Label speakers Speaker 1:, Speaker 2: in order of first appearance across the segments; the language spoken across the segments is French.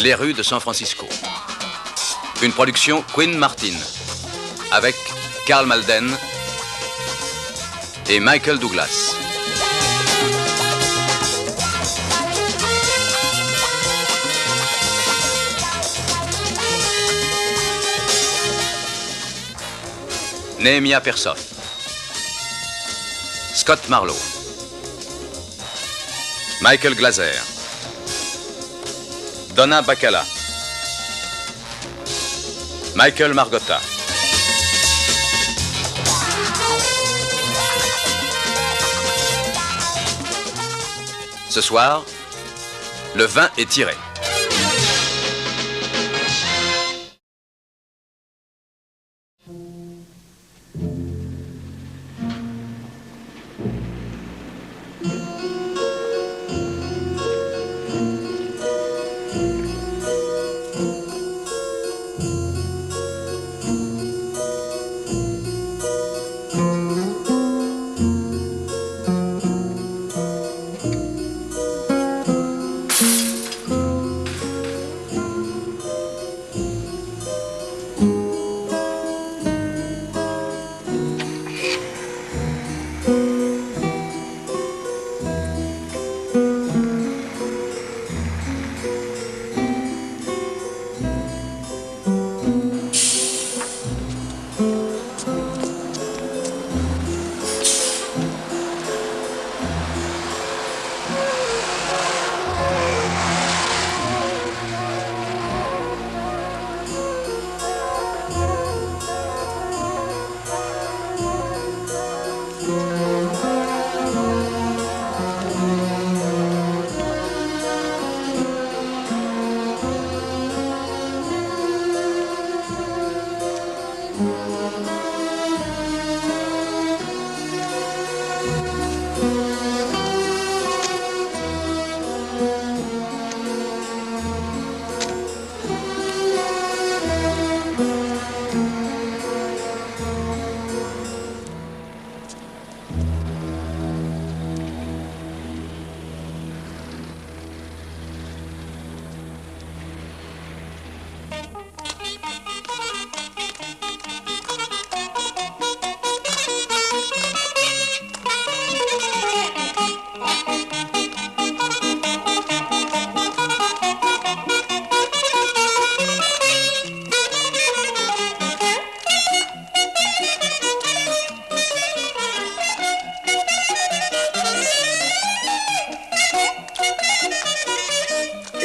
Speaker 1: Les rues de San Francisco. Une production Quinn Martin avec Karl Malden et Michael Douglas. Nehemiah Persoff, Scott Marlowe, Michael Glaser, Donna Bacala, Michael Margotta. Ce soir, le vin est tiré.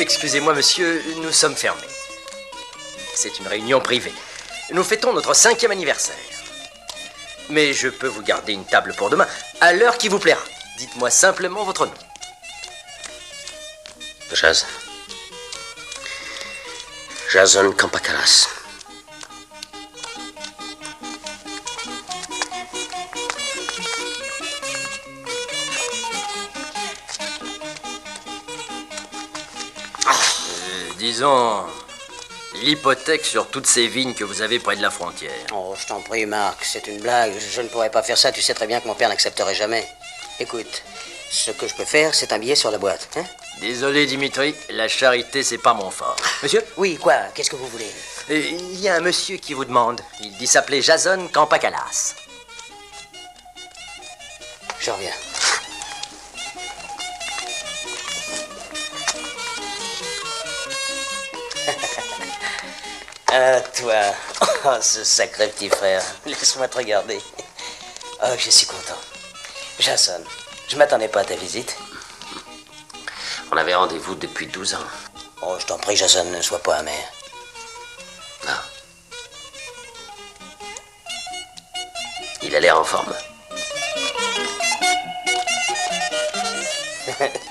Speaker 2: Excusez-moi, monsieur, nous sommes fermés. C'est une réunion privée. Nous fêtons notre 5e anniversaire. Mais je peux vous garder une table pour demain, à l'heure qui vous plaira. Dites-moi simplement votre nom.
Speaker 3: Jason Campakalas.
Speaker 2: Disons, l'hypothèque sur toutes ces vignes que vous avez près de la frontière.
Speaker 4: Oh, je t'en prie, Marc, c'est une blague. Je ne pourrais pas faire ça, tu sais très bien que mon père n'accepterait jamais. Écoute, ce que je peux faire, c'est un billet sur la boîte, hein?
Speaker 2: Désolé, Dimitri, la charité, c'est pas mon fort. Monsieur?
Speaker 4: Oui, quoi? Qu'est-ce que vous voulez?
Speaker 2: Il y a un monsieur qui vous demande. Il dit s'appeler Jason Campakalas.
Speaker 4: Je reviens. Ah, toi. Oh, ce sacré petit frère. Laisse-moi te regarder. Oh, je suis content. Jason, je m'attendais pas à ta visite.
Speaker 3: On avait rendez-vous depuis 12 ans.
Speaker 4: Oh, je t'en prie, Jason, ne sois pas amer.
Speaker 3: Non. Il a l'air en forme.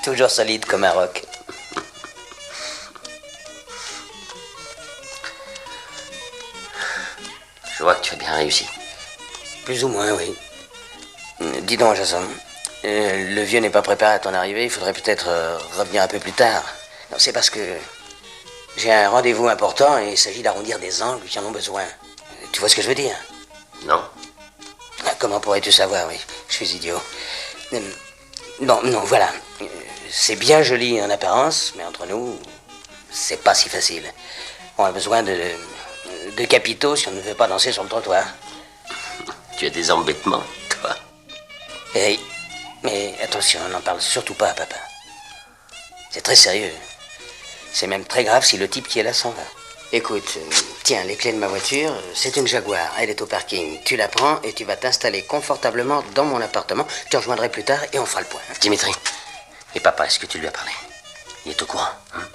Speaker 4: Toujours solide comme un roc.
Speaker 3: Je vois que tu as bien réussi.
Speaker 4: Plus ou moins, oui. Dis donc, Jason, le vieux n'est pas préparé à ton arrivée. Il faudrait peut-être revenir un peu plus tard. Non, c'est parce que j'ai un rendez-vous important et il s'agit d'arrondir des angles qui en ont besoin. Tu vois ce que je veux dire?
Speaker 3: Non.
Speaker 4: Comment pourrais-tu savoir, oui? Je suis idiot. Non, voilà. C'est bien joli en apparence, mais entre nous, c'est pas si facile. On a besoin de capitaux si on ne veut pas danser sur le trottoir.
Speaker 3: Tu as des embêtements, toi.
Speaker 4: Hey, mais attention, n'en parle surtout pas à papa. C'est très sérieux. C'est même très grave si le type qui est là s'en va. Écoute, tiens, les clés de ma voiture, c'est une Jaguar. Elle est au parking. Tu la prends et tu vas t'installer confortablement dans mon appartement. Tu en rejoindrai plus tard et on fera le point.
Speaker 3: Dimitri, et papa, est-ce que tu lui as parlé? Il est au courant, hein?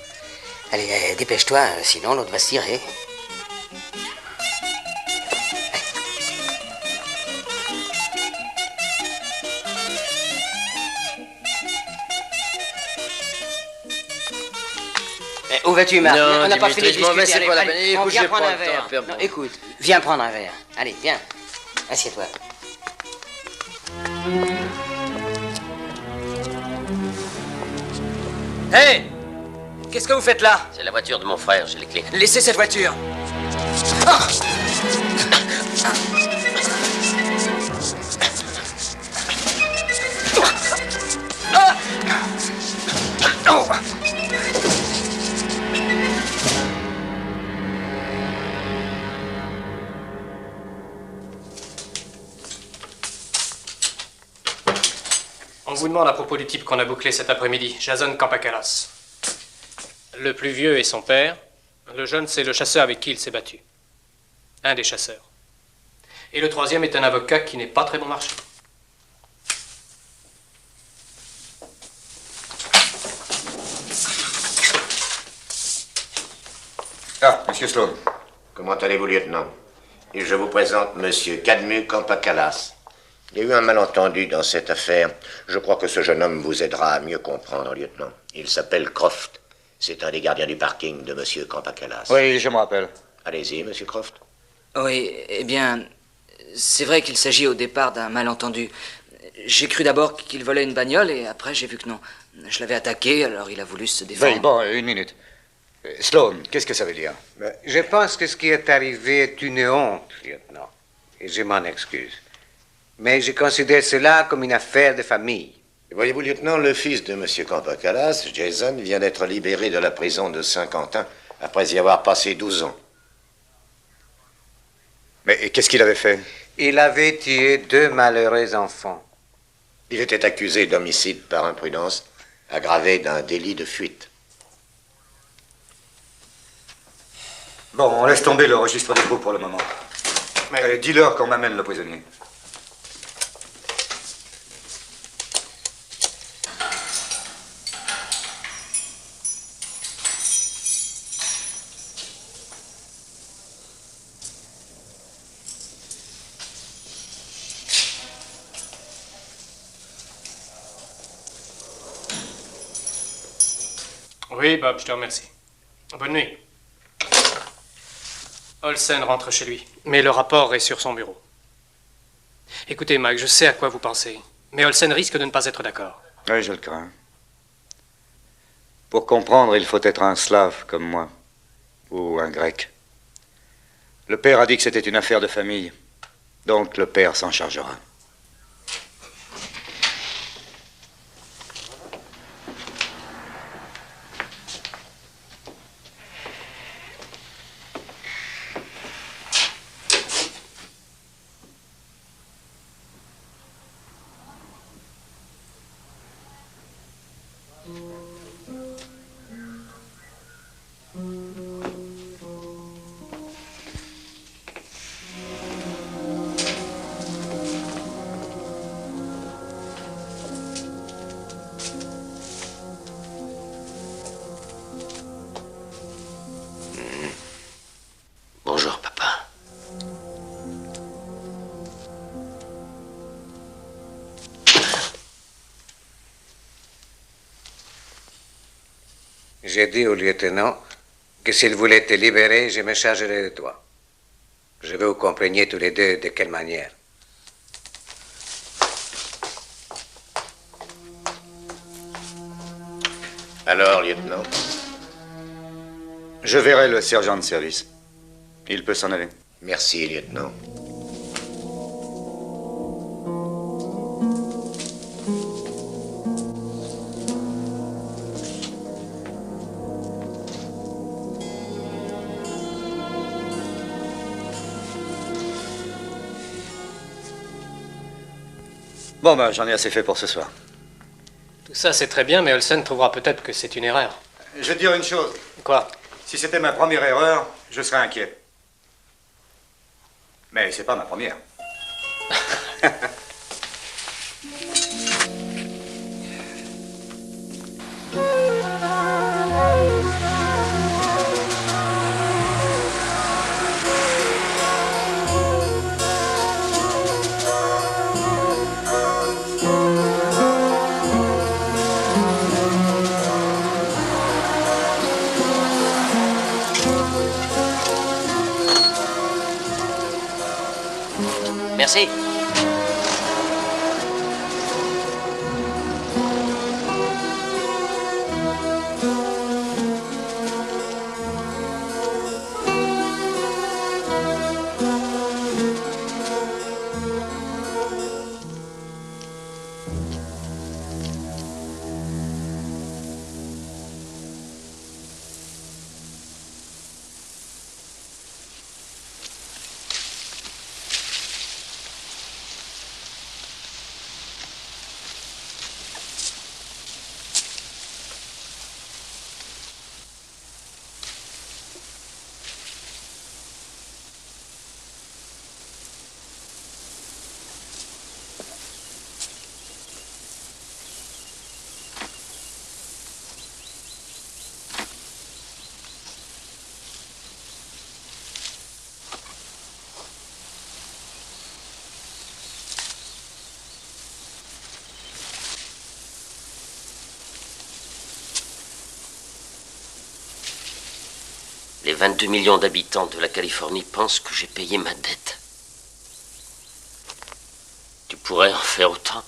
Speaker 4: Allez, dépêche-toi, sinon l'autre va se tirer. Où vas-tu, Marc?
Speaker 2: Non,
Speaker 4: On n'a pas
Speaker 2: Dimitri,
Speaker 4: fini de
Speaker 2: je m'en vais,
Speaker 4: discuter.
Speaker 2: c'est pas la
Speaker 4: Allez,
Speaker 2: peine.
Speaker 4: on
Speaker 2: Écoute,
Speaker 4: vient
Speaker 2: j'ai
Speaker 4: prendre
Speaker 2: pas
Speaker 4: un
Speaker 2: le temps à
Speaker 4: verre.
Speaker 2: perdre.
Speaker 4: Non, écoute, viens prendre un verre. Allez, viens. Assieds-toi.
Speaker 2: Hé! Qu'est-ce que vous faites là?
Speaker 3: C'est la voiture de mon frère, j'ai les clés.
Speaker 2: Laissez cette voiture.
Speaker 5: On vous demande à propos du type qu'on a bouclé cet après-midi, Jason Kampakalas. Le plus vieux est son père. Le jeune, c'est le chasseur avec qui il s'est battu. Un des chasseurs. Et le troisième est un avocat qui n'est pas très bon marché.
Speaker 6: Ah, monsieur Sloan.
Speaker 7: Comment allez-vous, lieutenant? Et je vous présente monsieur Cadmu Kampakalas. Il y a eu un malentendu dans cette affaire. Je crois que ce jeune homme vous aidera à mieux comprendre, lieutenant. Il s'appelle Croft. C'est un des gardiens du parking de monsieur Kampakalas.
Speaker 6: Oui, je me rappelle.
Speaker 7: Allez-y, monsieur Croft.
Speaker 8: Oui, eh bien, c'est vrai qu'il s'agit au départ d'un malentendu. J'ai cru d'abord qu'il volait une bagnole et après j'ai vu que non. Je l'avais attaqué, alors il a voulu se défendre.
Speaker 6: Oui, bon, une minute. Sloan, qu'est-ce que ça veut dire?
Speaker 9: Je pense que ce qui est arrivé est une honte, lieutenant. Et je m'en excuse. Mais je considère cela comme une affaire de famille.
Speaker 7: Voyez-vous, lieutenant, le fils de monsieur Kampakalas, Jason, vient d'être libéré de la prison de Saint-Quentin après y avoir passé 12 ans.
Speaker 6: Mais qu'est-ce qu'il avait fait?
Speaker 9: Il avait tué 2 malheureux enfants.
Speaker 7: Il était accusé d'homicide par imprudence, aggravé d'un délit de fuite.
Speaker 6: Bon, on laisse tomber le registre des groupes pour le moment.
Speaker 5: Mais
Speaker 6: Dis-leur qu'on m'amène le prisonnier.
Speaker 5: oui, Bob, je te remercie. Bonne nuit. Olsen rentre chez lui, mais le rapport est sur son bureau. Écoutez, Mike, je sais à quoi vous pensez, mais Olsen risque de ne pas être d'accord.
Speaker 6: Oui, je le crains. Pour comprendre, il faut être un slave comme moi, ou un grec. Le père a dit que c'était une affaire de famille, donc le père s'en chargera.
Speaker 3: Bonjour, papa.
Speaker 9: J'ai dit au lieutenant que s'il voulait te libérer, je me chargerai de toi. Je veux vous compreniez tous les deux de quelle manière.
Speaker 7: Alors, lieutenant?
Speaker 6: Je verrai le sergent de service. Il peut s'en aller.
Speaker 7: Merci, lieutenant.
Speaker 6: Bon, ben, j'en ai assez fait pour ce soir.
Speaker 5: Tout ça, c'est très bien, mais Olsen trouvera peut-être que c'est une erreur.
Speaker 6: Je vais te dire une chose.
Speaker 5: Quoi?
Speaker 6: Si c'était ma première erreur, je serais inquiet. Mais c'est pas ma première.
Speaker 4: Merci.
Speaker 3: Les 22 millions d'habitants de la Californie pensent que j'ai payé ma dette. Tu pourrais en faire autant?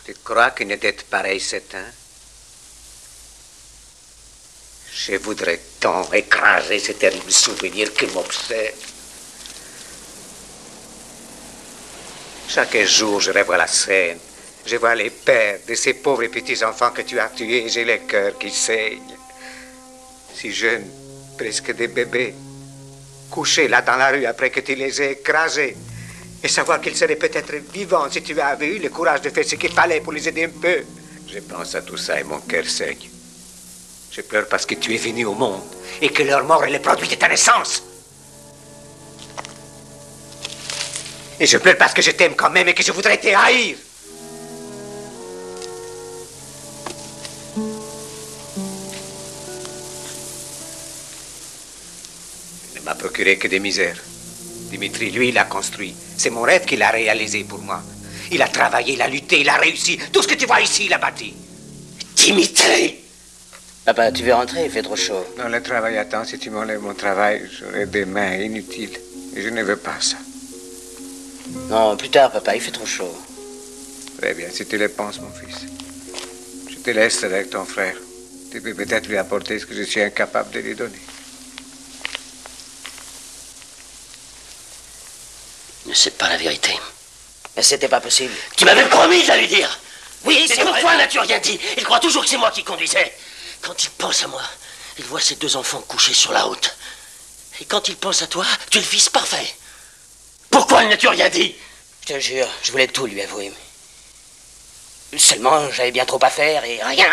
Speaker 9: Tu crois qu'une dette pareille s'éteint? Je voudrais tant écraser ce terrible souvenir qui m'obsède. Chaque jour, je revois la scène. Je vois les pères de ces pauvres petits-enfants que tu as tués et j'ai le cœur qui saigne. Si jeunes, presque des bébés, couchés là dans la rue après que tu les aies écrasés. Et savoir qu'ils seraient peut-être vivants si tu avais eu le courage de faire ce qu'il fallait pour les aider un peu. Je pense à tout ça et mon cœur saigne. Je pleure parce que tu es venu au monde et que leur mort est le produit de ta naissance. Et je pleure parce que je t'aime quand même et que je voudrais te haïr. Il ne m'a procuré que des misères. Dimitri, lui, il a construit. C'est mon rêve qu'il a réalisé pour moi. Il a travaillé, il a lutté, il a réussi. Tout ce que tu vois ici, il a bâti. Dimitri!
Speaker 4: Papa, tu veux rentrer? Il fait trop chaud.
Speaker 9: Non, le travail attend. Si tu m'enlèves mon travail, j'aurai des mains inutiles. Et je ne veux pas ça.
Speaker 4: Non, plus tard, papa, il fait trop chaud.
Speaker 9: Très bien, si tu le penses, mon fils. Je te laisse avec ton frère. Tu peux peut-être lui apporter ce que je suis incapable de lui donner.
Speaker 3: Ne sais pas la vérité.
Speaker 4: Mais c'était pas possible.
Speaker 3: Tu m'avais promis d'aller dire.
Speaker 4: Oui,
Speaker 3: mais
Speaker 4: c'est vrai.
Speaker 3: pourquoi n'as-tu rien dit? Il croit toujours que c'est moi qui conduisais. Quand il pense à moi, il voit ses deux enfants couchés sur la route. Et quand il pense à toi, tu es le fils parfait. Pourquoi n'as-tu rien dit?
Speaker 4: Je te jure, je voulais tout lui avouer. Seulement, j'avais bien trop à faire et rien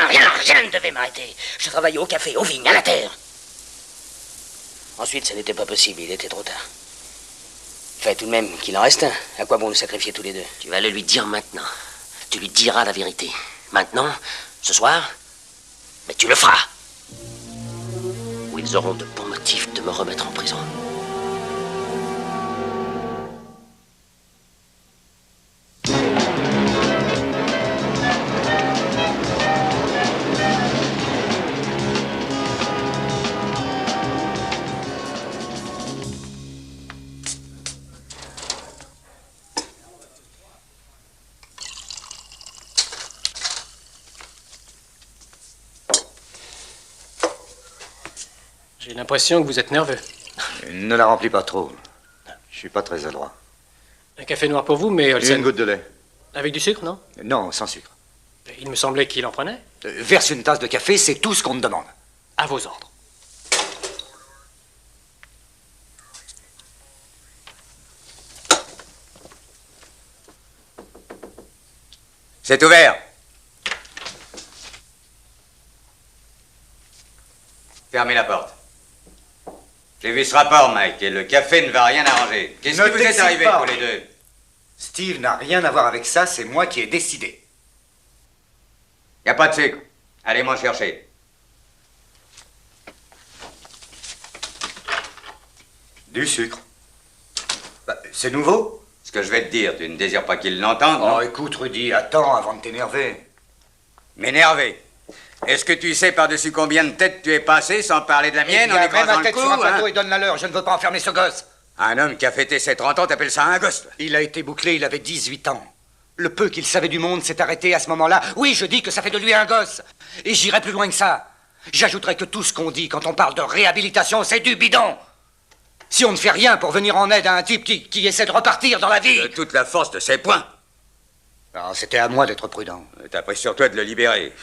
Speaker 4: ne devait m'arrêter. Je travaillais au café, aux vignes, à la terre. Ensuite, ça n'était pas possible, il était trop tard. Il fallait tout de même qu'il en reste un. À quoi bon nous sacrifier tous les deux?
Speaker 3: Tu vas le lui dire maintenant. Tu lui diras la vérité. Maintenant, ce soir, mais tu le feras. Ou ils auront de bons motifs de me remettre en prison.
Speaker 5: J'ai l'impression que vous êtes nerveux.
Speaker 6: Ne la remplis pas trop. Je suis pas très adroit.
Speaker 5: Un café noir pour vous, mais Olsen...
Speaker 6: Une goutte de lait.
Speaker 5: Avec du sucre, non?
Speaker 6: Non, sans sucre.
Speaker 5: Il me semblait qu'il en prenait.
Speaker 6: Verse une tasse de café, c'est tout ce qu'on te demande.
Speaker 5: À vos ordres.
Speaker 10: C'est ouvert. Fermez la porte. J'ai vu ce rapport, Mike, et le café ne va rien arranger. Qu'est-ce qui vous est arrivé, tous les deux?
Speaker 9: Steve n'a rien à voir avec ça, c'est moi qui ai décidé.
Speaker 10: Y a pas de sucre. Allez m'en chercher.
Speaker 9: Du sucre. Bah, c'est nouveau.
Speaker 10: Ce que je vais te dire, tu ne désires pas qu'il l'entende, non?
Speaker 9: Oh, écoute, Rudy, attends avant de t'énerver.
Speaker 10: M'énerver? Est-ce que tu sais par-dessus combien de têtes tu es passé sans parler de la mienne en
Speaker 9: même
Speaker 10: écrasant
Speaker 9: un
Speaker 10: le
Speaker 9: tête
Speaker 10: cou,
Speaker 9: sur un plateau
Speaker 10: hein?
Speaker 9: et donne la leur, je ne veux pas enfermer ce gosse.
Speaker 10: Un homme qui a fêté ses 30 ans, t'appelles ça un gosse, toi?
Speaker 9: Il a été bouclé, il avait 18 ans. Le peu qu'il savait du monde s'est arrêté à ce moment-là. Oui, je dis que ça fait de lui un gosse. Et j'irai plus loin que ça. J'ajouterai que tout ce qu'on dit quand on parle de réhabilitation, c'est du bidon. Si on ne fait rien pour venir en aide à un type qui essaie de repartir dans la vie...
Speaker 10: De toute la force de ses poings.
Speaker 9: Non, c'était à moi d'être prudent.
Speaker 10: T'as pris sur toi de le libérer.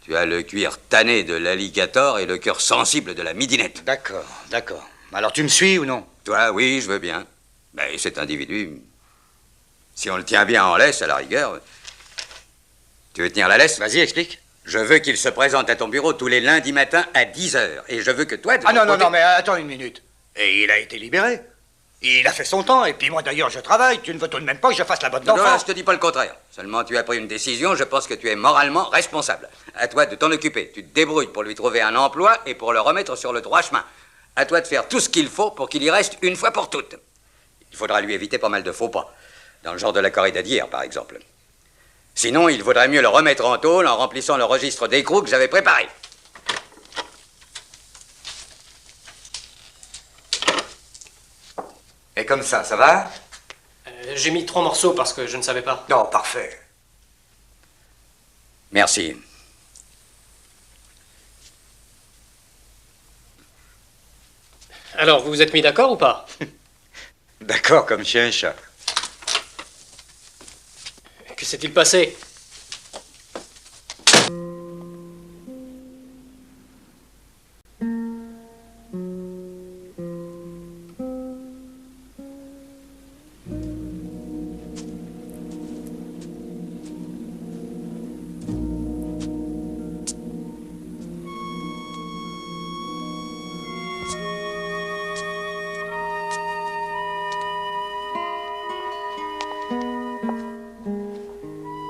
Speaker 10: Tu as le cuir tanné de l'alligator et le cœur sensible de la midinette.
Speaker 9: D'accord, d'accord. Alors tu me suis ou non?
Speaker 10: Toi, oui, je veux bien. Mais cet individu, si on le tient bien en laisse, à la rigueur... Tu veux tenir la laisse?
Speaker 9: Vas-y, explique.
Speaker 10: Je veux qu'il se présente à ton bureau tous les lundis matins à 10h. Et je veux que toi...
Speaker 9: Ah non, non, non, mais attends une minute. Et il a été libéré. Il a fait son temps, et puis moi d'ailleurs je travaille. Tu ne veux tout de même pas que je fasse la bonne
Speaker 10: Non,
Speaker 9: d'enfant?
Speaker 10: je te dis pas le contraire. Seulement tu as pris une décision, je pense que tu es moralement responsable. À toi de t'en occuper. Tu te débrouilles pour lui trouver un emploi et pour le remettre sur le droit chemin. À toi de faire tout ce qu'il faut pour qu'il y reste une fois pour toutes. Il faudra lui éviter pas mal de faux pas. Dans le genre de la corrida d'hier, par exemple. Sinon, il vaudrait mieux le remettre en tôle en remplissant le registre d'écrou que j'avais préparé.
Speaker 9: Et comme ça va?
Speaker 5: J'ai mis 3 morceaux parce que je ne savais pas.
Speaker 9: Non, parfait.
Speaker 10: Merci.
Speaker 5: Alors, vous vous êtes mis d'accord ou pas?
Speaker 9: D'accord, comme chien et chat.
Speaker 5: Que s'est-il passé?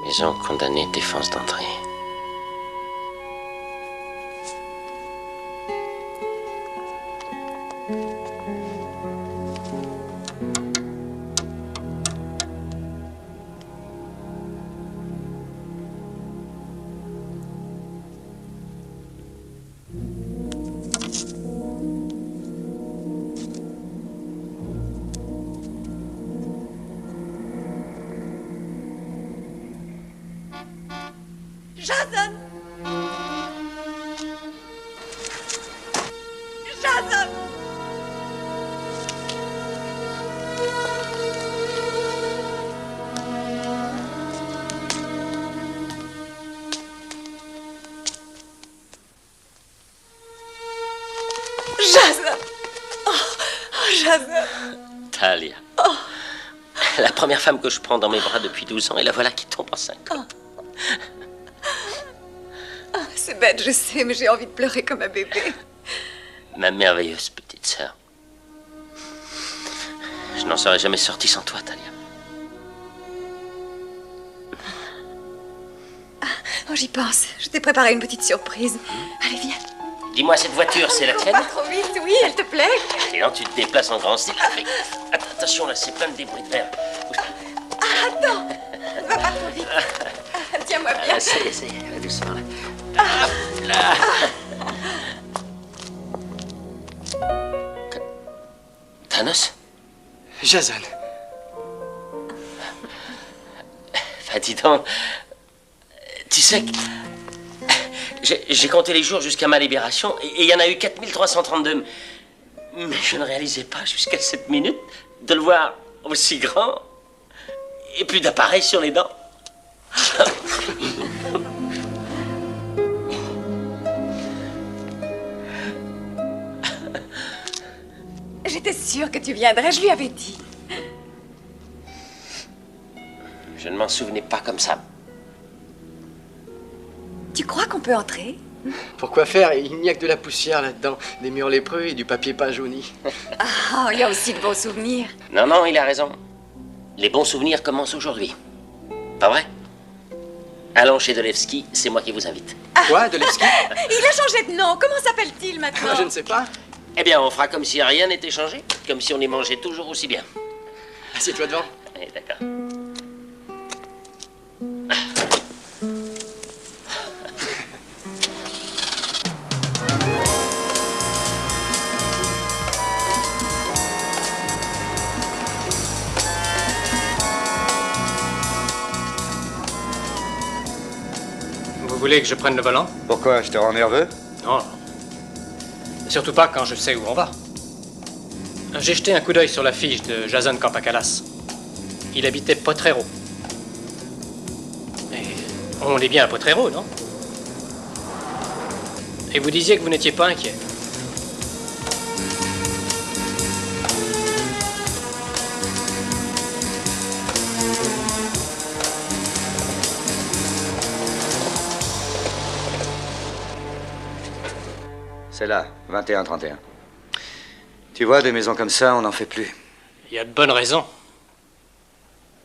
Speaker 3: Maison condamnée, défense d'entrée.
Speaker 11: Jason! Jason! Jason! Oh, Jason!
Speaker 3: Talia.
Speaker 11: Oh.
Speaker 3: La première femme que je prends dans mes bras depuis 12 ans, et la voilà qui tombe enceinte.
Speaker 11: Oh. Ah, c'est bête, je sais, mais j'ai envie de pleurer comme un bébé.
Speaker 3: Ma merveilleuse petite sœur. Je n'en serais jamais sorti sans toi, Talia.
Speaker 11: Oh, j'y pense. Je t'ai préparé une petite surprise. Allez, viens.
Speaker 3: Dis-moi, cette voiture, c'est la
Speaker 11: Cours
Speaker 3: tienne?
Speaker 11: pas trop vite, oui, elle te plaît?
Speaker 3: Et là, tu te déplaces en grand style. Avec... Attention, là, c'est plein de débris de verre.
Speaker 11: Ah, attends! Ne va pas trop vite. Tiens-moi bien.
Speaker 3: Ah, ça y est, va doucement, là.
Speaker 11: Ah.
Speaker 3: Hop là. Thanos?
Speaker 5: Jason.
Speaker 3: Bah, dis donc. Tu sais que... J'ai compté les jours jusqu'à ma libération et il y en a eu 4332. Mais je ne réalisais pas jusqu'à cette minute de le voir aussi grand et plus d'appareils sur les dents.
Speaker 11: J'étais sûre que tu viendrais, je lui avais dit.
Speaker 3: Je ne m'en souvenais pas comme ça.
Speaker 11: Tu crois qu'on peut entrer?
Speaker 12: Pourquoi faire? Il n'y a que de la poussière là-dedans, des murs lépreux et du papier peint jauni.
Speaker 11: Ah, il y a aussi de beaux souvenirs.
Speaker 3: Non, non, il a raison. Les bons souvenirs commencent aujourd'hui. Pas vrai? Allons chez Dolevski, c'est moi qui vous invite.
Speaker 12: Quoi, Dolevski?
Speaker 11: Il a changé de nom. Comment s'appelle-t-il maintenant?
Speaker 12: Je ne sais pas.
Speaker 3: Eh bien, on fera comme si rien n'était changé, comme si on y mangeait toujours aussi bien.
Speaker 12: Assieds-toi devant.
Speaker 3: Eh, d'accord.
Speaker 5: Vous voulez que je prenne le volant?
Speaker 6: Pourquoi? Je te rends nerveux?
Speaker 5: Non. Surtout pas quand je sais où on va. J'ai jeté un coup d'œil sur la fiche de Jason Campakalas. Il habitait Potrero. Et on est bien à Potrero, non? Et vous disiez que vous n'étiez pas inquiet.
Speaker 6: C'est là, 21-31. Tu vois, des maisons comme ça, on n'en fait plus.
Speaker 5: Il y a de bonnes raisons.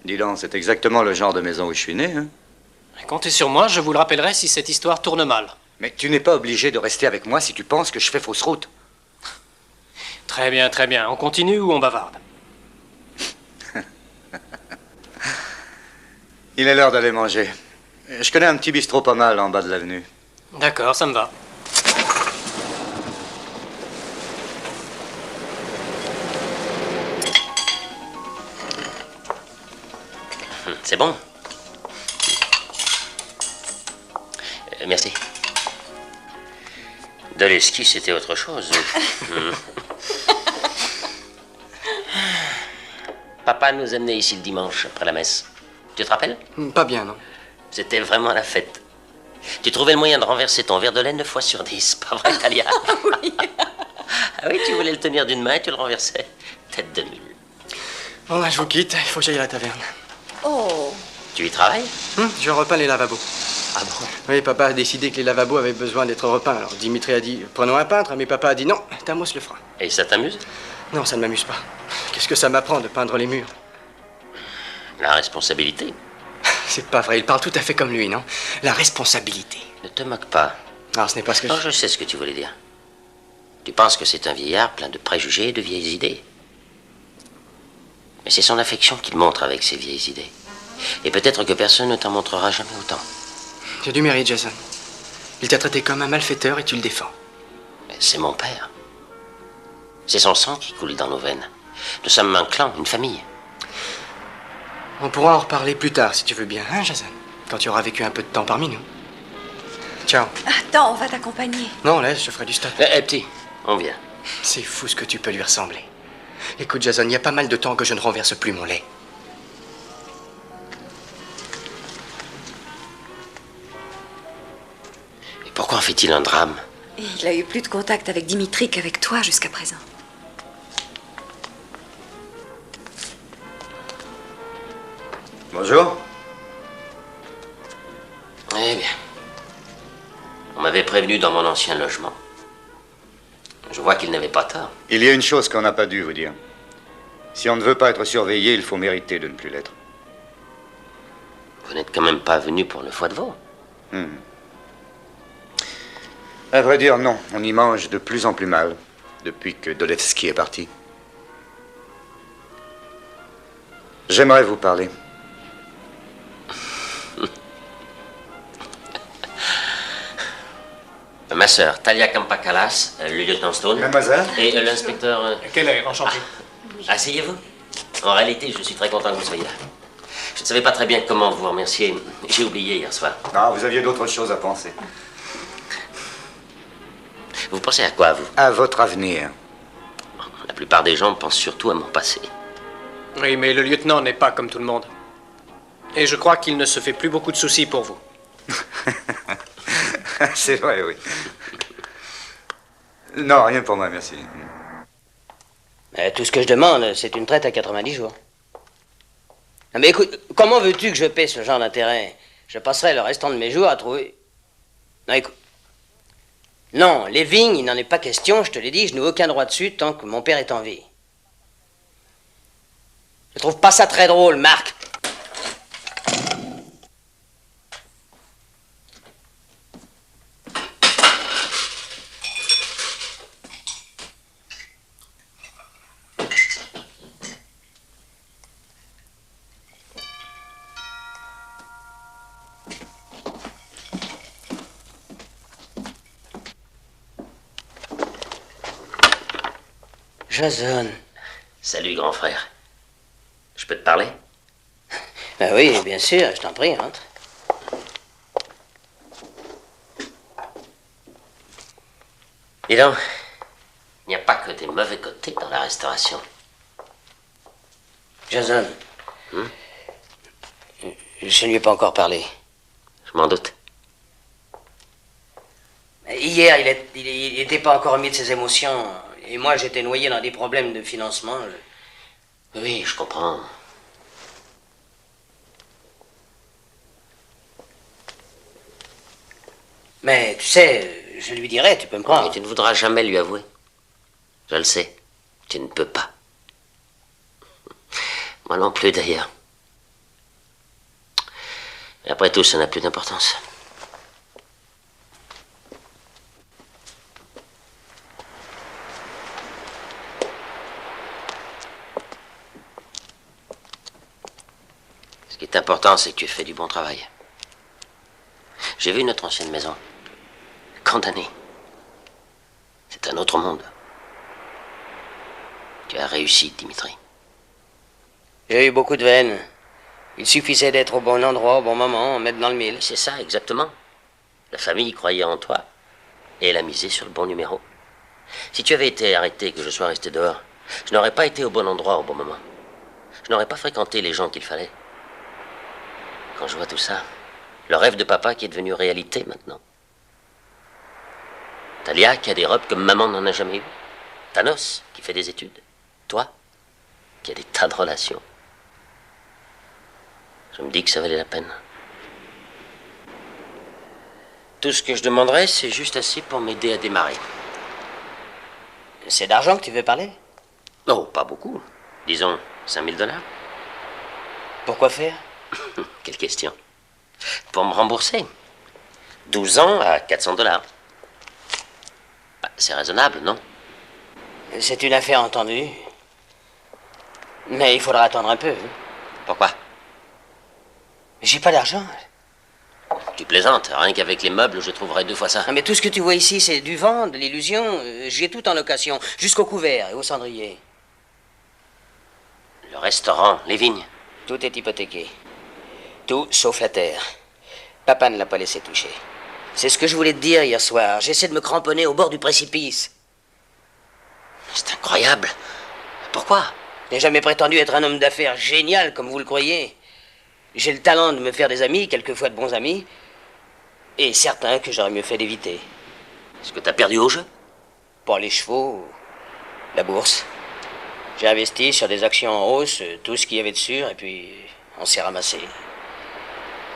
Speaker 6: Dis donc, c'est exactement le genre de maison où je suis né, hein?
Speaker 5: Comptez sur moi, je vous le rappellerai si cette histoire tourne mal.
Speaker 6: Mais tu n'es pas obligé de rester avec moi si tu penses que je fais fausse route.
Speaker 5: Très bien, très bien. On continue ou on bavarde?
Speaker 6: Il est l'heure d'aller manger. Je connais un petit bistrot pas mal en bas de l'avenue.
Speaker 5: D'accord, ça me va.
Speaker 3: C'est bon? Merci. Dolevski, c'était autre chose. Papa nous amenait ici le dimanche, après la messe. Tu te rappelles?
Speaker 12: Pas bien, non.
Speaker 3: C'était vraiment la fête. Tu trouvais le moyen de renverser ton verre de lait 9 fois sur 10, pas vrai, Talia?
Speaker 11: Oui.
Speaker 3: Ah oui, tu voulais le tenir d'une main et tu le renversais. Tête de mule.
Speaker 12: Bon, là, je vous quitte. Il faut que j'aille à la taverne.
Speaker 11: Oh.
Speaker 3: Tu y travailles?
Speaker 12: Je repeins les lavabos.
Speaker 3: Ah bon?
Speaker 12: Oui, papa a décidé que les lavabos avaient besoin d'être repeints. Alors Dimitri a dit, prenons un peintre, mais papa a dit non, Tamos le fera.
Speaker 3: Et ça t'amuse?
Speaker 12: Non, ça ne m'amuse pas. Qu'est-ce que ça m'apprend de peindre les murs?
Speaker 3: La responsabilité.
Speaker 12: C'est pas vrai, il parle tout à fait comme lui, non? La responsabilité.
Speaker 3: Ne te moque pas.
Speaker 12: Alors ce n'est pas ce que
Speaker 3: je sais ce que tu voulais dire. Tu penses que c'est un vieillard plein de préjugés et de vieilles idées. Mais c'est son affection qu'il montre avec ses vieilles idées. Et peut-être que personne ne t'en montrera jamais autant.
Speaker 12: Tu as du mérite, Jason. Il t'a traité comme un malfaiteur et tu le défends.
Speaker 3: Mais c'est mon père. C'est son sang qui coule dans nos veines. Nous sommes un clan, une famille.
Speaker 12: On pourra en reparler plus tard, si tu veux bien, hein, Jason? Quand tu auras vécu un peu de temps parmi nous. Ciao.
Speaker 11: Attends, on va t'accompagner.
Speaker 12: Non, laisse, je ferai du stop.
Speaker 3: Petit, on vient.
Speaker 12: C'est fou ce que tu peux lui ressembler. Écoute, Jason, il y a pas mal de temps que je ne renverse plus mon lait.
Speaker 3: Et pourquoi en fait-il un drame?
Speaker 11: Il a eu plus de contact avec Dimitri qu'avec toi jusqu'à présent.
Speaker 6: Bonjour.
Speaker 3: Eh bien. On m'avait prévenu dans mon ancien logement. Je vois qu'il n'avait pas tort.
Speaker 6: Il y a une chose qu'on n'a pas dû vous dire. Si on ne veut pas être surveillé, il faut mériter de ne plus l'être.
Speaker 3: Vous n'êtes quand même pas venu pour le foie de veau.
Speaker 6: À vrai dire, non. On y mange de plus en plus mal depuis que Dolevski est parti. J'aimerais vous parler.
Speaker 3: Ma sœur, Talia Campakalas, le lieutenant Stone.
Speaker 6: Mademoiselle.
Speaker 3: Et l'inspecteur...
Speaker 5: Quel est, enchanté.
Speaker 3: Asseyez-vous. En réalité, je suis très content que vous soyez là. Je ne savais pas très bien comment vous remercier. J'ai oublié hier soir.
Speaker 6: Non, vous aviez d'autres choses à penser.
Speaker 3: Vous pensez à quoi, vous?
Speaker 6: À votre avenir.
Speaker 3: La plupart des gens pensent surtout à mon passé.
Speaker 5: Oui, mais le lieutenant n'est pas comme tout le monde. Et je crois qu'il ne se fait plus beaucoup de soucis pour vous.
Speaker 6: C'est vrai, oui. Non, rien pour moi, merci.
Speaker 4: Tout ce que je demande, c'est une traite à 90 jours. Mais écoute, comment veux-tu que je paie ce genre d'intérêt? Je passerai le restant de mes jours à trouver... Non, écoute. Non, les vignes, il n'en est pas question, je te l'ai dit, je n'ai aucun droit dessus tant que mon père est en vie. Je trouve pas ça très drôle, Marc. Jason.
Speaker 3: Salut, grand frère. Je peux te parler?
Speaker 4: Ben oui, bien sûr, je t'en prie, rentre.
Speaker 3: Dis donc, il n'y a pas que des mauvais côtés dans la restauration.
Speaker 4: Jason. Je ne lui ai pas encore parlé.
Speaker 3: Je m'en doute.
Speaker 4: Hier, il était pas encore remis de ses émotions. Et moi, j'étais noyé dans des problèmes de financement.
Speaker 3: Oui, je comprends.
Speaker 4: Mais tu sais, je lui dirai, tu peux me croire.
Speaker 3: Mais tu ne voudras jamais lui avouer. Je le sais. Tu ne peux pas. Moi non plus, d'ailleurs. Mais après tout, ça n'a plus d'importance. Ce qui est important, c'est que tu aies fait du bon travail. J'ai vu notre ancienne maison. Condamnée. C'est un autre monde. Tu as réussi, Dimitri.
Speaker 4: J'ai eu beaucoup de veine. Il suffisait d'être au bon endroit, au bon moment, mettre dans le mille.
Speaker 3: C'est ça, exactement. La famille croyait en toi et elle a misé sur le bon numéro. Si tu avais été arrêté et que je sois resté dehors, je n'aurais pas été au bon endroit au bon moment. Je n'aurais pas fréquenté les gens qu'il fallait. Quand je vois tout ça, le rêve de papa qui est devenu réalité maintenant. Talia qui a des robes comme maman n'en a jamais eu. Thanos qui fait des études. Toi qui as des tas de relations. Je me dis que ça valait la peine. Tout ce que je demanderais, c'est juste assez pour m'aider à démarrer.
Speaker 4: C'est d'argent que tu veux parler?
Speaker 3: Oh, pas beaucoup. Disons 5000 $.
Speaker 4: Pourquoi faire?
Speaker 3: Quelle question. Pour me rembourser. 12 ans à 400 $. Bah, c'est raisonnable, non?
Speaker 4: C'est une affaire entendue. Mais il faudra attendre un peu.
Speaker 3: Pourquoi?
Speaker 4: J'ai pas d'argent.
Speaker 3: Tu plaisantes. Rien qu'avec les meubles, je trouverais 2 fois ça.
Speaker 4: Non, mais tout ce que tu vois ici, c'est du vent, de l'illusion. J'ai tout en location, jusqu'au couvert et au cendrier.
Speaker 3: Le restaurant, les vignes.
Speaker 4: Tout est hypothéqué. Tout sauf la terre. Papa ne l'a pas laissé toucher. C'est ce que je voulais te dire hier soir. J'essaie de me cramponner au bord du précipice.
Speaker 3: C'est incroyable. Pourquoi?
Speaker 4: Je n'ai jamais prétendu être un homme d'affaires génial comme vous le croyez. J'ai le talent de me faire des amis, quelquefois de bons amis, et certains que j'aurais mieux fait d'éviter.
Speaker 3: Est-ce que t'as perdu au jeu?
Speaker 4: Pas les chevaux, la bourse. J'ai investi sur des actions en hausse, tout ce qu'il y avait dessus, et puis on s'est ramassé.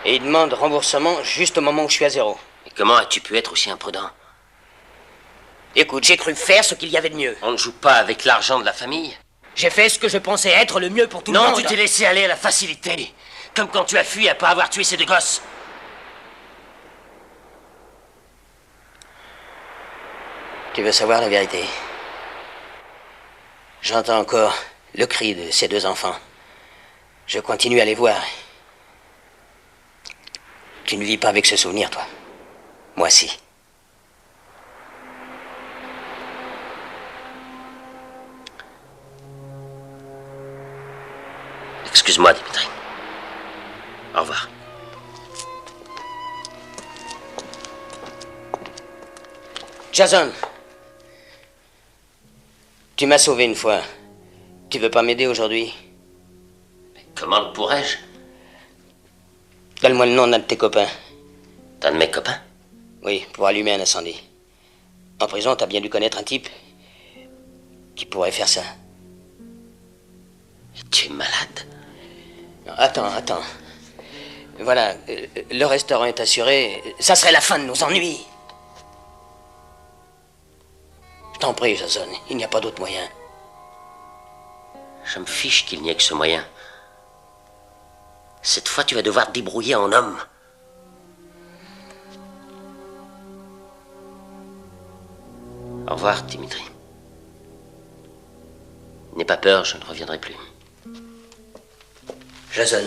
Speaker 4: Et ils demandent remboursement juste au moment où je suis à zéro.
Speaker 3: Et comment as-tu pu être aussi imprudent?
Speaker 4: Écoute, j'ai cru faire ce qu'il y avait de mieux.
Speaker 3: On ne joue pas avec l'argent de la famille.
Speaker 4: J'ai fait ce que je pensais être le mieux pour tout le monde.
Speaker 3: Non, tu t'es laissé aller à la facilité. Comme quand tu as fui après avoir tué ces 2 gosses.
Speaker 4: Tu veux savoir la vérité? J'entends encore le cri de ces 2 enfants. Je continue à les voir. Tu ne vis pas avec ce souvenir, toi. Moi, si.
Speaker 3: Excuse-moi, Dimitri. Au revoir.
Speaker 4: Jason, tu m'as sauvé une fois. Tu veux pas m'aider aujourd'hui?
Speaker 3: Comment le pourrais-je?
Speaker 4: Donne-moi le nom d'un de tes copains.
Speaker 3: D'un de mes copains?
Speaker 4: Oui, pour allumer un incendie. En prison, t'as bien dû connaître un type qui pourrait faire ça.
Speaker 3: Tu es malade?
Speaker 4: Non, attends. Voilà, le restaurant est assuré. Ça serait la fin de nos ennuis. Je t'en prie, Jason, il n'y a pas d'autre moyen.
Speaker 3: Je me fiche qu'il n'y ait que ce moyen. Cette fois, tu vas devoir te débrouiller en homme. Au revoir, Dimitri. N'aie pas peur, je ne reviendrai plus.
Speaker 4: Jason.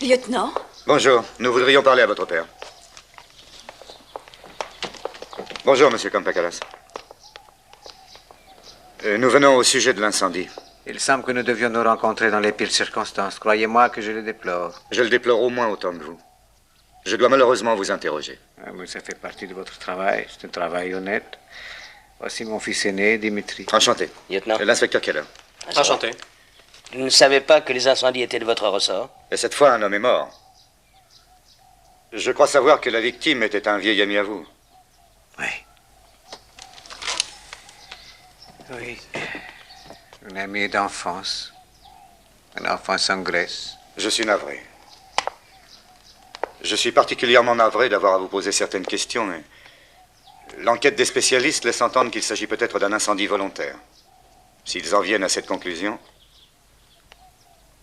Speaker 11: Lieutenant?
Speaker 6: Bonjour, nous voudrions parler à votre père. Bonjour, monsieur Campakalas. Nous venons au sujet de l'incendie.
Speaker 9: Il semble que nous devions nous rencontrer dans les pires circonstances. Croyez-moi que je le déplore.
Speaker 6: Je le déplore au moins autant que vous. Je dois malheureusement vous interroger.
Speaker 9: Ah, mais ça fait partie de votre travail. C'est un travail honnête. Voici mon fils aîné, Dimitri.
Speaker 6: Enchanté.
Speaker 4: Lieutenant.
Speaker 6: L'inspecteur Keller.
Speaker 5: Enchanté.
Speaker 4: Vous ne savez pas que les incendies étaient de votre ressort?
Speaker 6: Et cette fois, un homme est mort. Je crois savoir que la victime était un vieil ami à vous.
Speaker 9: Oui. Oui. Un ami d'enfance. Un enfance en Grèce.
Speaker 6: Je suis navré. Je suis particulièrement navré d'avoir à vous poser certaines questions, mais l'enquête des spécialistes laisse entendre qu'il s'agit peut-être d'un incendie volontaire. S'ils en viennent à cette conclusion,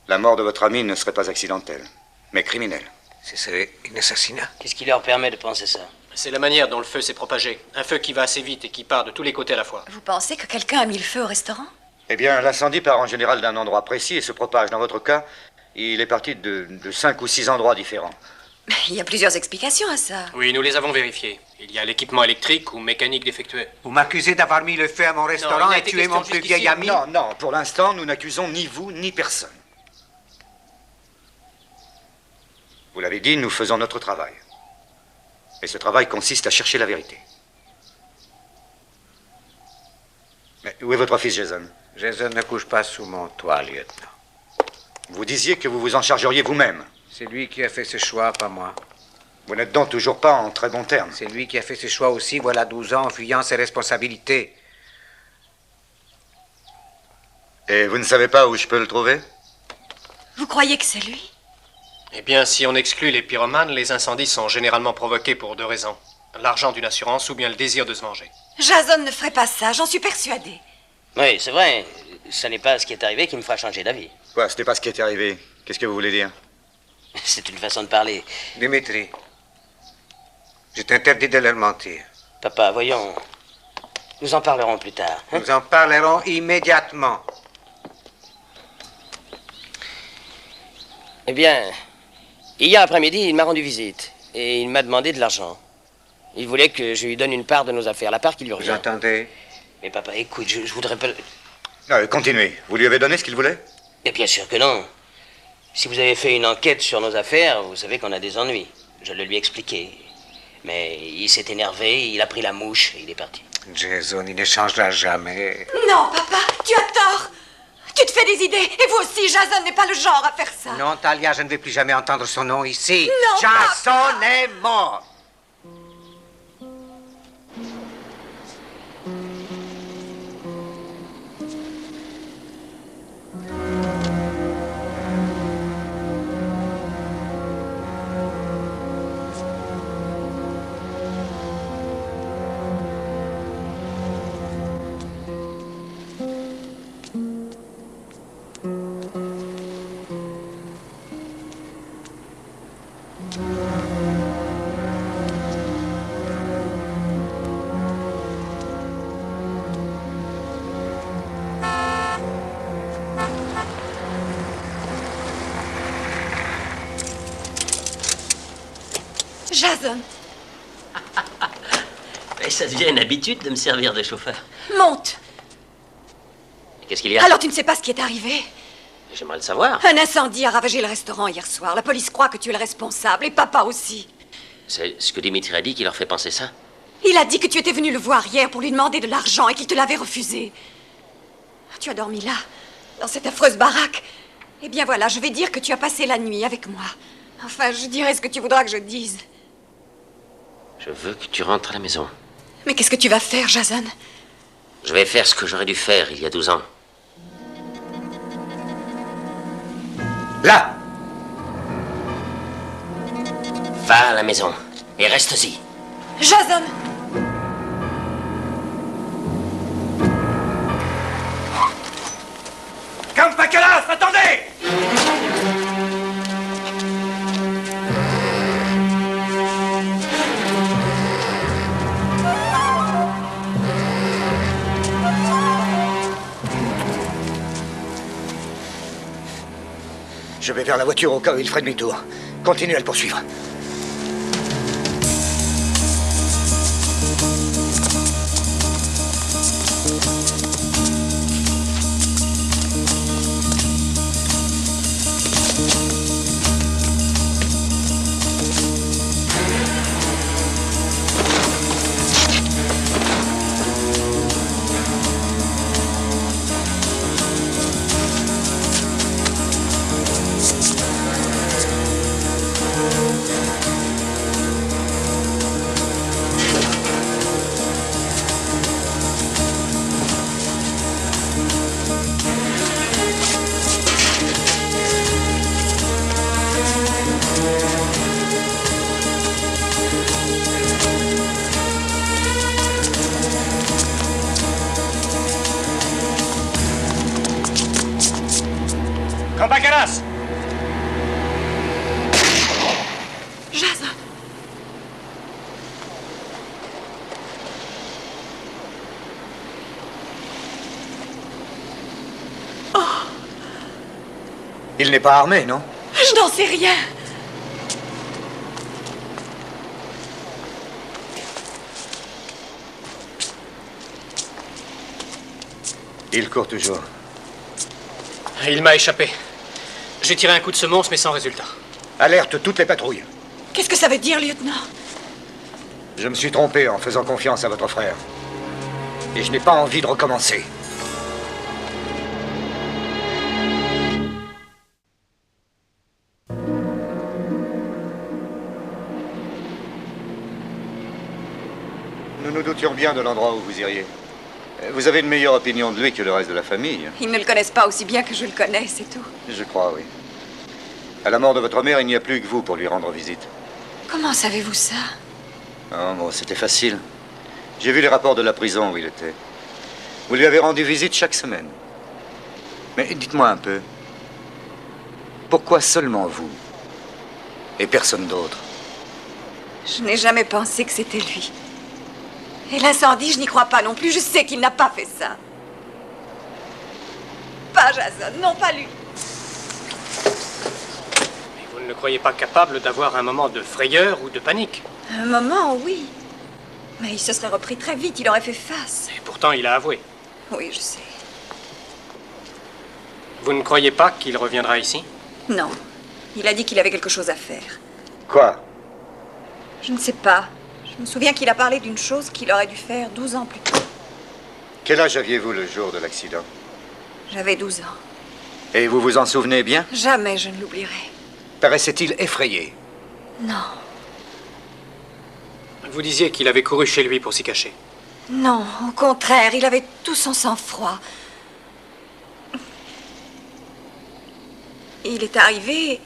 Speaker 6: la mort de votre ami ne serait pas accidentelle, mais criminelle.
Speaker 9: Ce serait un assassinat.
Speaker 4: Qu'est-ce qui leur permet de penser ça?
Speaker 5: C'est la manière dont le feu s'est propagé. Un feu qui va assez vite et qui part de tous les côtés à la fois.
Speaker 11: Vous pensez que quelqu'un a mis le feu au restaurant?
Speaker 6: Eh bien, l'incendie part en général d'un endroit précis et se propage. Dans votre cas, il est parti de 5 ou 6 endroits différents.
Speaker 11: Il y a plusieurs explications à ça.
Speaker 5: Oui, nous les avons vérifiées. Il y a l'équipement électrique ou mécanique défectueux.
Speaker 9: Vous m'accusez d'avoir mis le feu à mon restaurant et tué mon plus vieil ami?
Speaker 6: Non, non, pour l'instant, nous n'accusons ni vous, ni personne. Vous l'avez dit, nous faisons notre travail. Et ce travail consiste à chercher la vérité. Mais où est votre fils, Jason?
Speaker 9: Jason ne couche pas sous mon toit, lieutenant.
Speaker 6: Vous disiez que vous vous en chargeriez vous-même.
Speaker 9: C'est lui qui a fait ce choix, pas moi.
Speaker 6: Vous n'êtes donc toujours pas en très bons termes.
Speaker 9: C'est lui qui a fait ce choix aussi, voilà 12 ans, en fuyant ses responsabilités.
Speaker 6: Et vous ne savez pas où je peux le trouver?
Speaker 11: Vous croyez que c'est lui?
Speaker 5: Eh bien, si on exclut les pyromanes, les incendies sont généralement provoqués pour 2 raisons. L'argent d'une assurance ou bien le désir de se venger.
Speaker 11: Jason ne ferait pas ça, j'en suis persuadée.
Speaker 4: Oui, c'est vrai. Ce n'est pas ce qui est arrivé qui me fera changer d'avis.
Speaker 6: Quoi, ce n'est pas ce qui est arrivé. Qu'est-ce que vous voulez dire?
Speaker 4: C'est une façon de parler.
Speaker 9: Dimitri, je t'interdis de leur mentir.
Speaker 4: Papa, voyons. Nous en parlerons plus tard.
Speaker 9: Nous en parlerons immédiatement.
Speaker 4: Eh bien, hier après-midi, il m'a rendu visite. Et il m'a demandé de l'argent. Il voulait que je lui donne une part de nos affaires, la part qui lui revient.
Speaker 9: Vous entendez?
Speaker 4: Mais papa, écoute, je voudrais pas...
Speaker 6: Non, continuez. Vous lui avez donné ce qu'il voulait?
Speaker 4: Et bien sûr que non. Si vous avez fait une enquête sur nos affaires, vous savez qu'on a des ennuis. Je le lui ai expliqué. Mais il s'est énervé, il a pris la mouche et il est parti.
Speaker 9: Jason, il ne changera jamais.
Speaker 11: Non, papa, tu as tort. Tu te fais des idées. Et vous aussi, Jason n'est pas le genre à faire ça.
Speaker 9: Non, Talia, je ne vais plus jamais entendre son nom ici.
Speaker 11: Non,
Speaker 9: Jason est mort.
Speaker 11: Jason,
Speaker 3: Mais ça devient une habitude de me servir de chauffeur.
Speaker 11: monte.
Speaker 3: Qu'est-ce qu'il y a?
Speaker 11: Alors tu ne sais pas ce qui est arrivé?
Speaker 3: J'aimerais le savoir.
Speaker 11: Un incendie a ravagé le restaurant hier soir. La police croit que tu es le responsable, et papa aussi.
Speaker 3: C'est ce que Dimitri a dit qui leur fait penser ça.
Speaker 11: Il a dit que tu étais venu le voir hier pour lui demander de l'argent et qu'il te l'avait refusé. Tu as dormi là, dans cette affreuse baraque. Eh bien voilà, je vais dire que tu as passé la nuit avec moi. Enfin, je dirai ce que tu voudras que je dise.
Speaker 3: Je veux que tu rentres à la maison.
Speaker 11: Mais qu'est-ce que tu vas faire, Jason?
Speaker 3: Je vais faire ce que j'aurais dû faire il y a 12 ans.
Speaker 9: Là!
Speaker 3: Va à la maison et reste-y.
Speaker 11: Jason!
Speaker 9: Campakalas, attendez! Je vais vers la voiture au cas où il ferait demi-tour. Continue à le poursuivre.
Speaker 5: Campakalas!
Speaker 11: Jason!
Speaker 9: Il n'est pas armé, non?
Speaker 11: Je n'en sais rien.
Speaker 6: Il court toujours.
Speaker 5: Il m'a échappé. J'ai tiré un coup de semonce, mais sans résultat.
Speaker 9: Alerte toutes les patrouilles.
Speaker 11: Qu'est-ce que ça veut dire, lieutenant?
Speaker 9: Je me suis trompé en faisant confiance à votre frère. Et je n'ai pas envie de recommencer.
Speaker 6: Nous nous doutions bien de l'endroit où vous iriez. Vous avez une meilleure opinion de lui que le reste de la famille.
Speaker 11: Ils ne le connaissent pas aussi bien que je le connais, c'est tout.
Speaker 6: Je crois, oui. À la mort de votre mère, il n'y a plus que vous pour lui rendre visite.
Speaker 11: Comment savez-vous ça?
Speaker 6: Oh, bon, c'était facile. J'ai vu les rapports de la prison où il était. Vous lui avez rendu visite chaque semaine. Mais dites-moi un peu. Pourquoi seulement vous? Et personne d'autre?
Speaker 11: Je n'ai jamais pensé que c'était lui. Et l'incendie, je n'y crois pas non plus. Je sais qu'il n'a pas fait ça. Pas Jason, non, pas lui.
Speaker 5: Mais vous ne le croyez pas capable d'avoir un moment de frayeur ou de panique?
Speaker 11: Un moment, oui. Mais il se serait repris très vite, il aurait fait face.
Speaker 5: Et pourtant, il a avoué.
Speaker 11: Oui, je sais.
Speaker 5: Vous ne croyez pas qu'il reviendra ici?
Speaker 11: Non. Il a dit qu'il avait quelque chose à faire.
Speaker 6: Quoi?
Speaker 11: Je ne sais pas. Je me souviens qu'il a parlé d'une chose qu'il aurait dû faire 12 ans plus tôt.
Speaker 6: Quel âge aviez-vous le jour de l'accident?
Speaker 11: J'avais 12 ans.
Speaker 6: Et vous vous en souvenez bien?
Speaker 11: Jamais je ne l'oublierai.
Speaker 9: Paraissait-il effrayé?
Speaker 11: Non.
Speaker 5: Vous disiez qu'il avait couru chez lui pour s'y cacher.
Speaker 11: Non, au contraire, il avait tout son sang-froid. Il est arrivé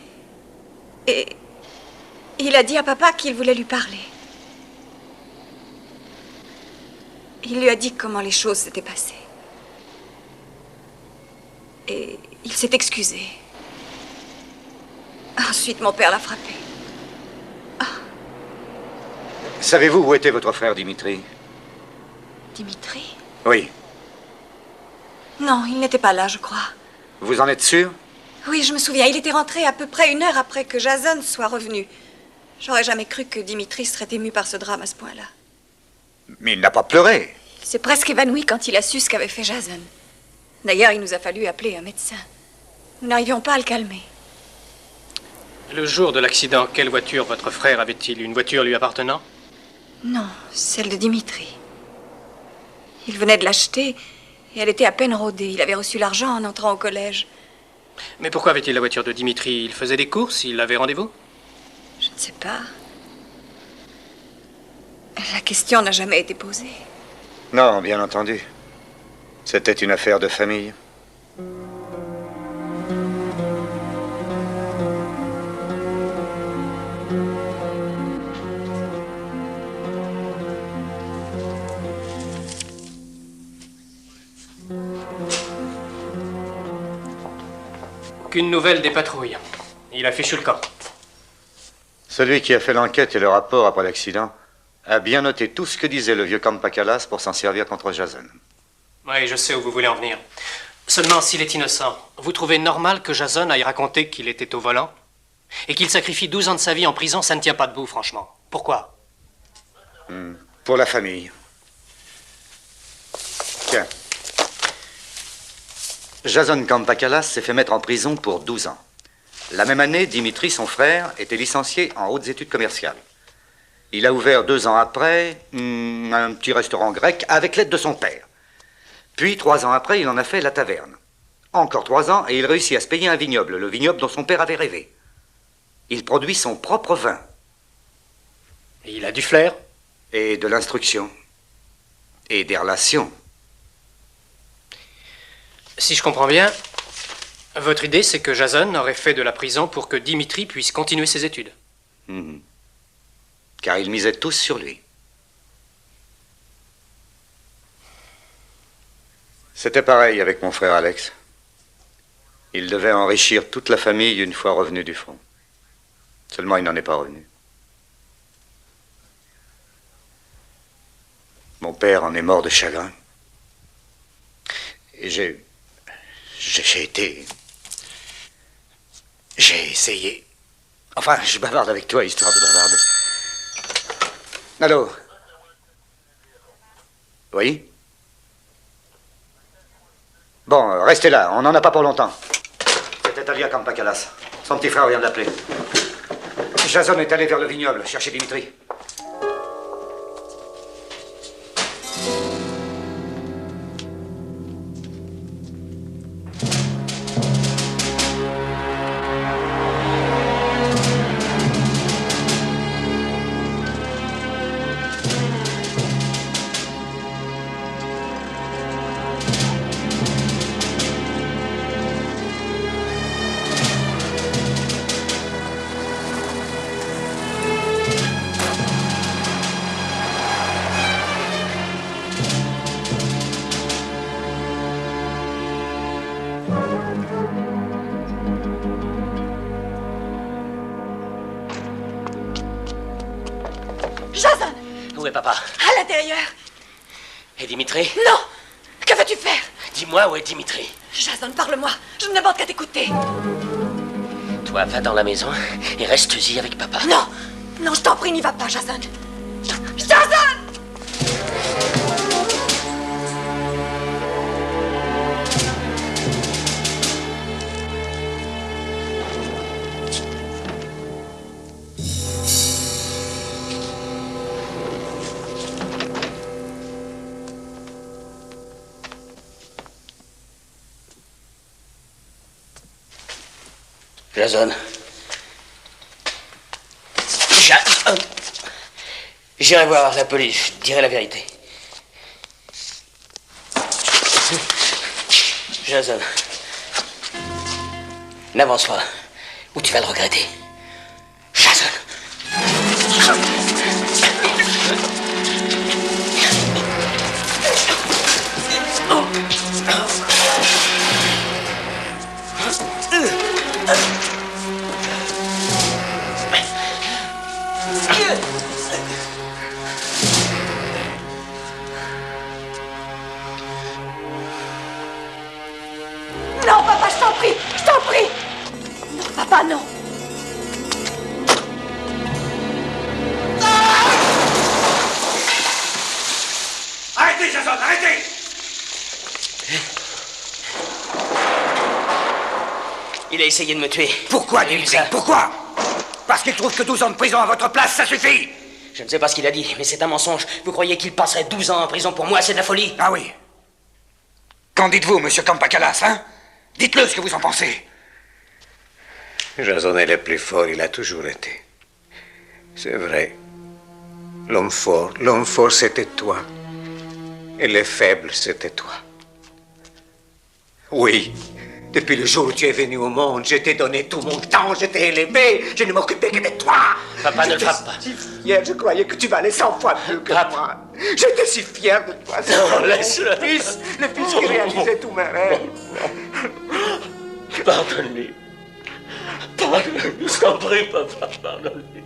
Speaker 11: et il a dit à papa qu'il voulait lui parler. Il lui a dit comment les choses s'étaient passées. Et il s'est excusé. Ensuite, mon père l'a frappé.
Speaker 6: Savez-vous où était votre frère Dimitri?
Speaker 11: Dimitri?
Speaker 6: Oui.
Speaker 11: Non, il n'était pas là, je crois.
Speaker 6: Vous en êtes sûr?
Speaker 11: Oui, je me souviens. Il était rentré à peu près 1 heure après que Jason soit revenu. J'aurais jamais cru que Dimitri serait ému par ce drame à ce point-là.
Speaker 6: Mais il n'a pas pleuré.
Speaker 11: Il s'est presque évanoui quand il a su ce qu'avait fait Jason. D'ailleurs, il nous a fallu appeler un médecin. Nous n'arrivions pas à le calmer.
Speaker 5: Le jour de l'accident, quelle voiture votre frère avait-il? Une voiture lui appartenant?
Speaker 11: Non, celle de Dimitri. Il venait de l'acheter et elle était à peine rodée. Il avait reçu l'argent en entrant au collège.
Speaker 5: Mais pourquoi avait-il la voiture de Dimitri? Il faisait des courses? Il avait rendez-vous?
Speaker 11: Je ne sais pas. La question n'a jamais été posée.
Speaker 6: Non, bien entendu. C'était une affaire de famille.
Speaker 5: Aucune nouvelle des patrouilles. Il a fichu le camp.
Speaker 6: Celui qui a fait l'enquête et le rapport après l'accident a bien noté tout ce que disait le vieux Campakalas pour s'en servir contre Jason.
Speaker 5: Oui, je sais où vous voulez en venir. Seulement, s'il est innocent, vous trouvez normal que Jason aille raconter qu'il était au volant? Et qu'il sacrifie 12 ans de sa vie en prison, ça ne tient pas debout, franchement. Pourquoi?
Speaker 6: Pour la famille. Tiens. Jason Campakalas s'est fait mettre en prison pour 12 ans. La même année, Dimitri, son frère, était licencié en hautes études commerciales. Il a ouvert 2 ans après un petit restaurant grec avec l'aide de son père. Puis, 3 ans après, il en a fait la taverne. Encore 3 ans et il réussit à se payer un vignoble, le vignoble dont son père avait rêvé. Il produit son propre vin.
Speaker 5: Et il a du flair?
Speaker 6: Et de l'instruction. Et des relations.
Speaker 5: Si je comprends bien, votre idée, c'est que Jason aurait fait de la prison pour que Dimitri puisse continuer ses études.
Speaker 6: Car ils misaient tous sur lui. C'était pareil avec mon frère Alex. Il devait enrichir toute la famille une fois revenu du front. Seulement, il n'en est pas revenu. Mon père en est mort de chagrin. Et j'ai essayé. Enfin, je bavarde avec toi, histoire de bavarder. Allô? Oui? Bon, restez là, on n'en a pas pour longtemps. C'était Alia Campakalas. Son petit frère vient de l'appeler. Jason est allé vers le vignoble, chercher Dimitri.
Speaker 11: Jason!
Speaker 3: Où est papa?
Speaker 11: À l'intérieur!
Speaker 3: Et Dimitri?
Speaker 11: Non! Que veux-tu faire?
Speaker 3: Dis-moi où est Dimitri?
Speaker 11: Jason, parle-moi. Je ne demande qu'à t'écouter.
Speaker 3: Toi, va dans la maison et reste-y avec papa.
Speaker 11: Non! Non, je t'en prie, n'y va pas, Jason. Jason!
Speaker 4: Jason. Jason. J'irai voir la police, je dirai la vérité. Jason. N'avance pas, ou tu vas le regretter. Jason.
Speaker 11: Non, papa, je t'en prie! Je t'en prie! Non, papa, non!
Speaker 8: Il a essayé de me tuer.
Speaker 13: Pourquoi, Davidson? Pourquoi? Parce qu'il trouve que 12 ans de prison à votre place, ça suffit?
Speaker 8: Je ne sais pas ce qu'il a dit, mais c'est un mensonge. Vous croyez qu'il passerait 12 ans en prison pour moi? C'est de la folie.
Speaker 13: Ah oui. Qu'en dites-vous, monsieur Campakalas, hein? Dites-le ce que vous en pensez.
Speaker 9: Jason est le plus fort, il a toujours été. C'est vrai. L'homme fort, c'était toi. Et le faible, c'était toi. Oui. Depuis le jour où tu es venu au monde, je t'ai donné tout mon temps, je t'ai élevé, je ne m'occupais que de toi.
Speaker 3: Papa, ne le frappe pas.
Speaker 9: Si fier, je croyais que tu valais 100 fois mieux que moi. J'étais si fier de toi.
Speaker 3: Non, laisse-le.
Speaker 9: Le fils qui réalisait tous mes rêves.
Speaker 3: Pardonne-lui. Pardonne-lui, je t'en prie, papa, pardonne-lui.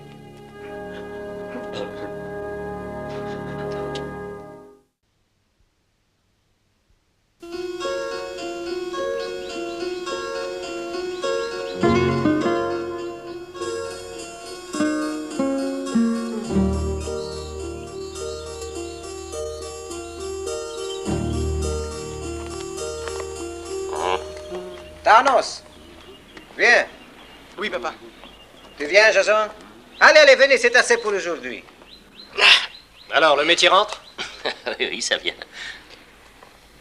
Speaker 9: Thanos, viens.
Speaker 12: Oui, papa.
Speaker 9: Tu viens, Jason? Allez, venez, c'est assez pour aujourd'hui.
Speaker 5: Alors, le métier rentre?
Speaker 3: Oui, ça vient.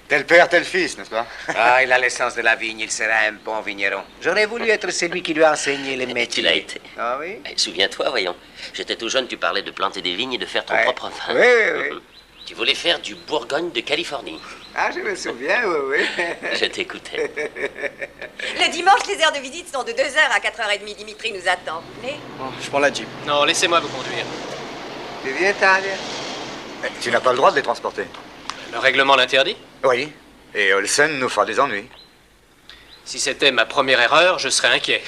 Speaker 6: Tel père, tel fils, n'est-ce pas?
Speaker 9: Ah, il a l'essence de la vigne, il sera un bon vigneron. J'aurais voulu être celui qui lui a enseigné les métiers.
Speaker 3: Tu l'as été.
Speaker 9: Ah oui?
Speaker 3: Souviens-toi, voyons. J'étais tout jeune, tu parlais de planter des vignes et de faire ton propre vin.
Speaker 9: Oui.
Speaker 3: Tu voulais faire du Bourgogne de Californie.
Speaker 9: Ah, je me souviens, oui.
Speaker 3: Je t'écoutais.
Speaker 11: Le dimanche, les heures de visite sont de 2h à 4h30. Dimitri nous attend. Mais
Speaker 12: Bon, je prends la Jeep.
Speaker 5: Non, laissez-moi vous conduire.
Speaker 9: Tu viens, Talia?
Speaker 6: Tu n'as pas le droit de les transporter.
Speaker 5: Le règlement l'interdit?
Speaker 6: Oui. Et Olsen nous fera des ennuis.
Speaker 5: Si c'était ma première erreur, je serais inquiet.